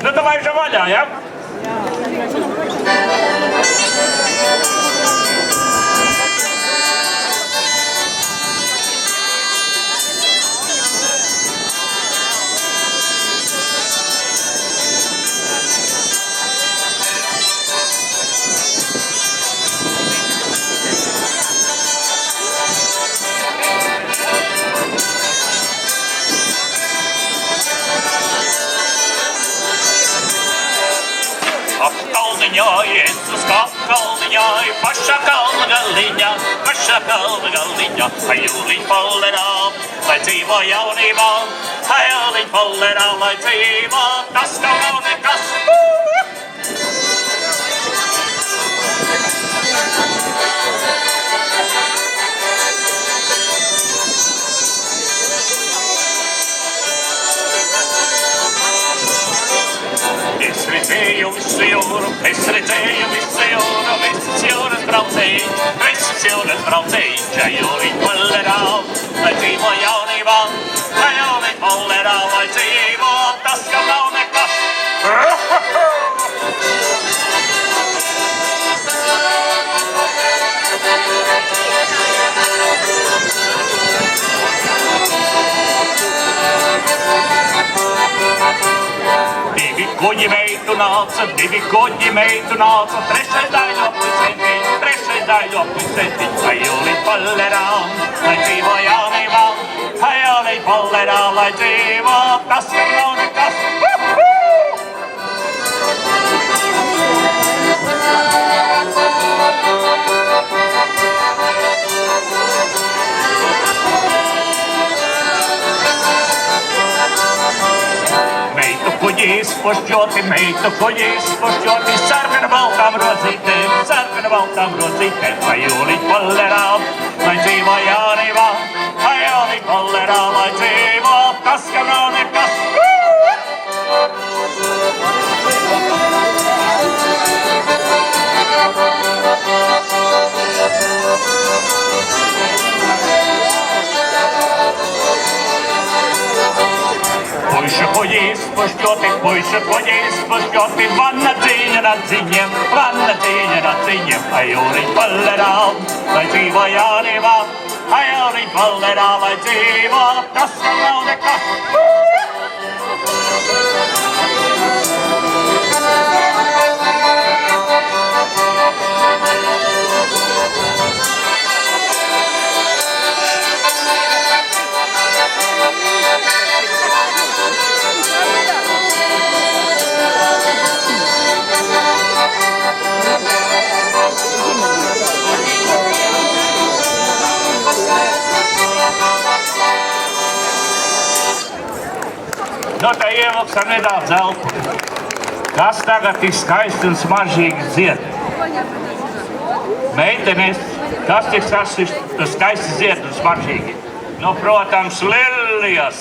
Nu, давай же vaļā, ja? Jēzus kā kalniņā, pašā kalna galiņā, ajūliņ polerā, lai dzīvo jaunībā, ajūliņ polerā, lai dzīvo, tas nav nekas. Es redzēju visu jūru, visas jūras braucēji, ajūliņ polerā, lai dzīvo jaunībā, ajūliņ polerā, lai dzīvo, tas jau nav nekas. Divi kuģi meitu nāca, trešais daļo pusentiņ, ajūliņ polerā, lai dzīvo jaunībā, ajūliņ polerā, lai dzīvo, tas jau nav nekas. Meitu kuģi izpušķoti, sarkana baltām rodzītēm, ajūliņ polerā, lai dzīvo jaunībā, ajūliņ polerā, lai dzīvo, tas jau nav nekas. Puišu kuģi izpušķoti, vanna dzīņa nadziņiem, ajūliņ polerā, lai dzīvo jaunībā, ajūliņ polerā, lai dzīvo, tas jau nav nekas. Nu, tā ievilksim nedaudz elpu. Kas tagad ir skaisti un smaržīgi dzied? Meitenes, kas tik skaisti dzied un smaržīgi? Nu, protams, lilijas.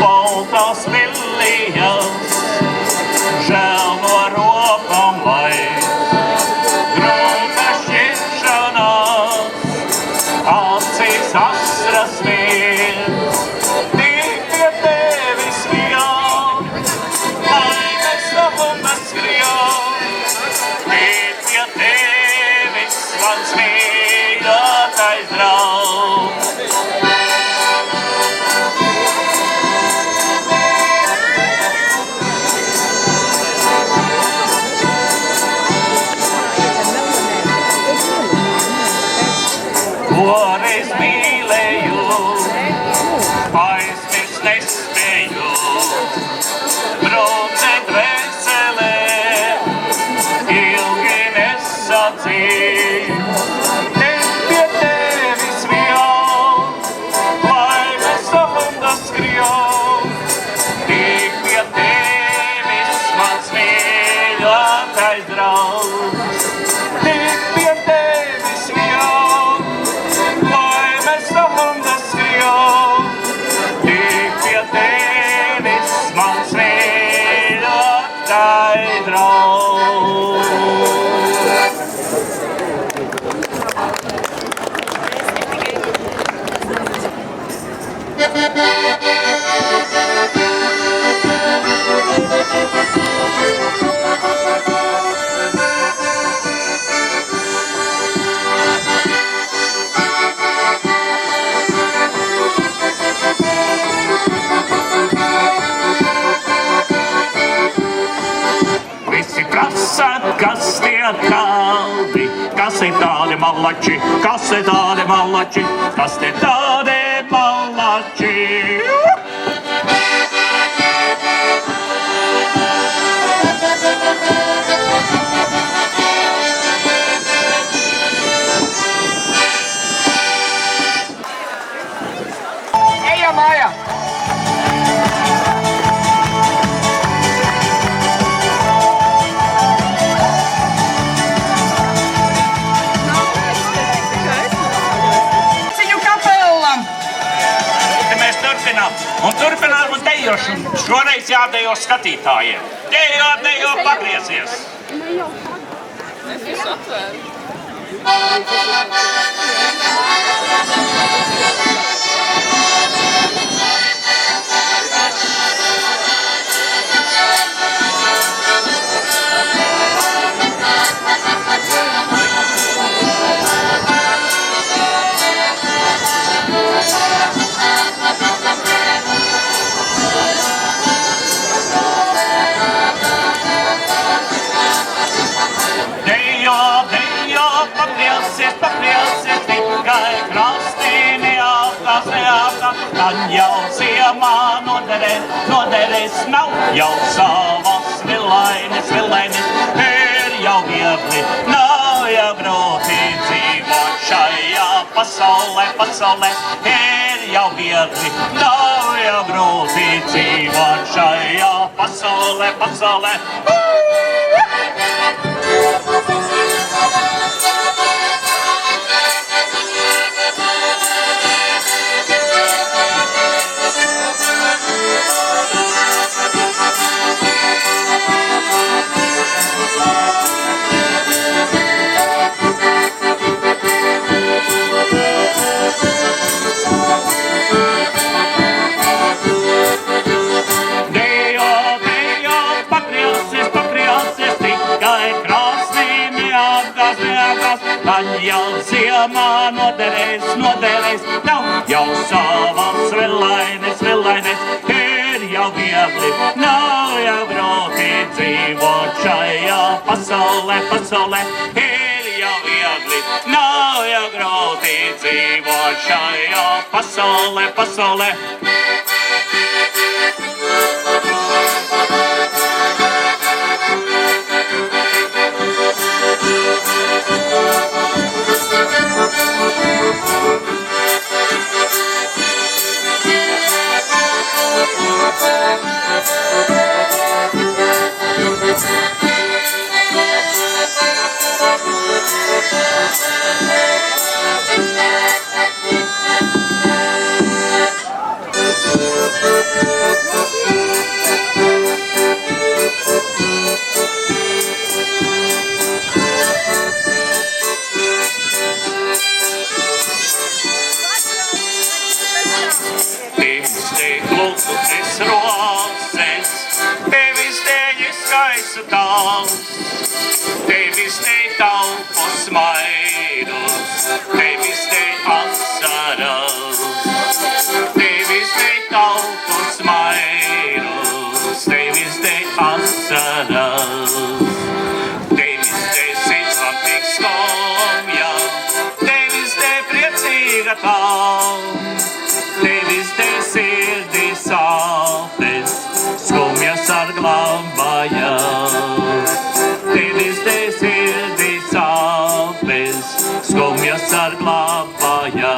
Baltās lilijas, žēl no draugs. Tik pie tevis vien, lai mēs talandas skrien. Tik pie tevis mans mīļotais draugs. Visi prasa, kas tie tādi, kas ir tādi malači, kas ir tādi malači, kas ir tādi malači. Ejam mājā! Ciņu kapela! Te mēs turpinām dejošanu. Šoreiz jādejo skatītājiem. Dejo, pagriezies. Papriesies, tikai krastī neapgās. Tad jau ziemā noderēs nav, jau savas vilainis, ir jau viegli, nav jau grūti dzīvot šajā pasaulē, ir jau viegli, nav jau grūti dzīvot šajā pasaulē. Tad jau ziemā noderēs, nav jau savas vilainis, ir jau viegli, nav jau grūti dzīvot šajā pasaulē, ir jau viegli, nav jau grūti dzīvot šajā pasaulē. Tevis te taupo smaidus, tevis te asaras, tevis te taupo smaidus, tevis te asaras, tevis te sirds man tik skumja, tevis te priecīga tā, tevis te sirdī sāpes, skumjas atglābāja. Tevis te sirdī sāpes, skumjas atglābāja.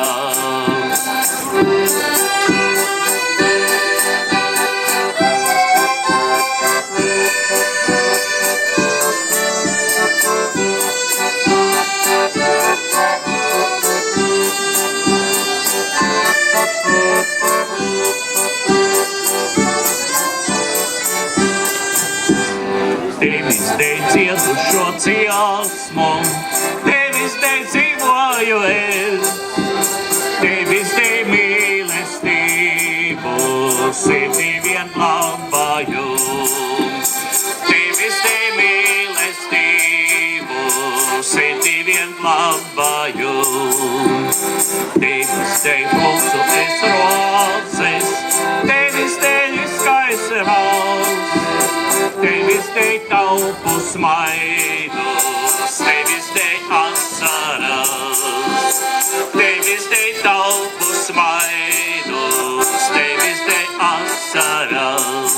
Tevis dēļ cietušo ciesmu, tevis dēļ dzīvoju es, tevis dēļ mīlestību, sirdī vien glābāju. Tevis dēļ mīlestību, sirdī vien glābāju. Tevis dēļ pulsu es rozes, tevis dēļ skaisti valsts, tevis dēļ taupu smaidus, tevis dēļ asaras, tevis dēļ taupu smaidus, tevis dēļ asaras.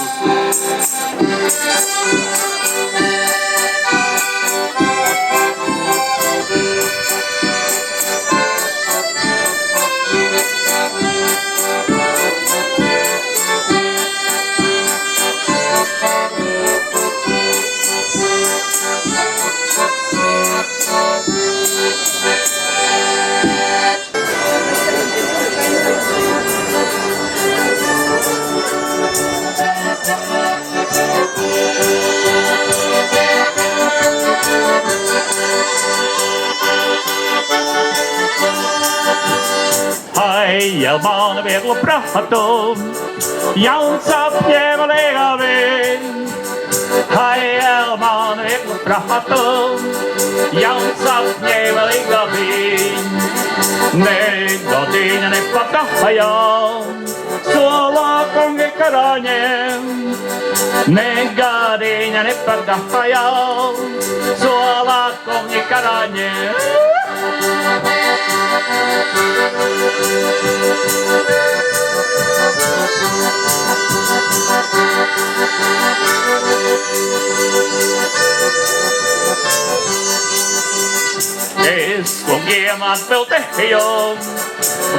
Ejam man vieglu prātu, jauns apņēma līgavī. Ejam man vieglu prātu, jauns apņēma līgavī. Negodīņa nepatahajā, solā kungi karaņiem. Negodīņa nepatahajā, solā kungi karaņiem. Es kungiem atbildēju,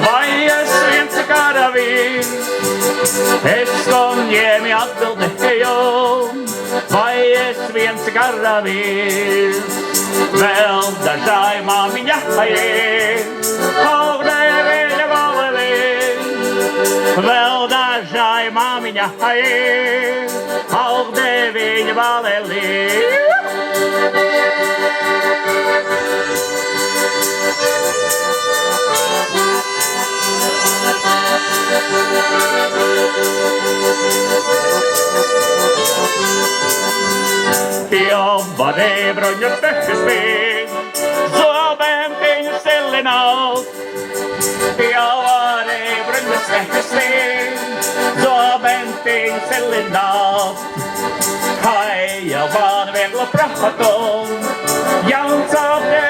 vai es viens karavīrs? Es kungiem atbildēju, vai es viens karavīrs? Vēl dažai māmiņa augdēja viņa valelī. Vēl dažai māmiņa augdēja viņa valelī. Varēja bruņu pēkas vien, zobēm viņu silināt. Varēja bruņu pēkas vien, zobēm viņu silināt. Jau man vieglu prātu, jauns apņēma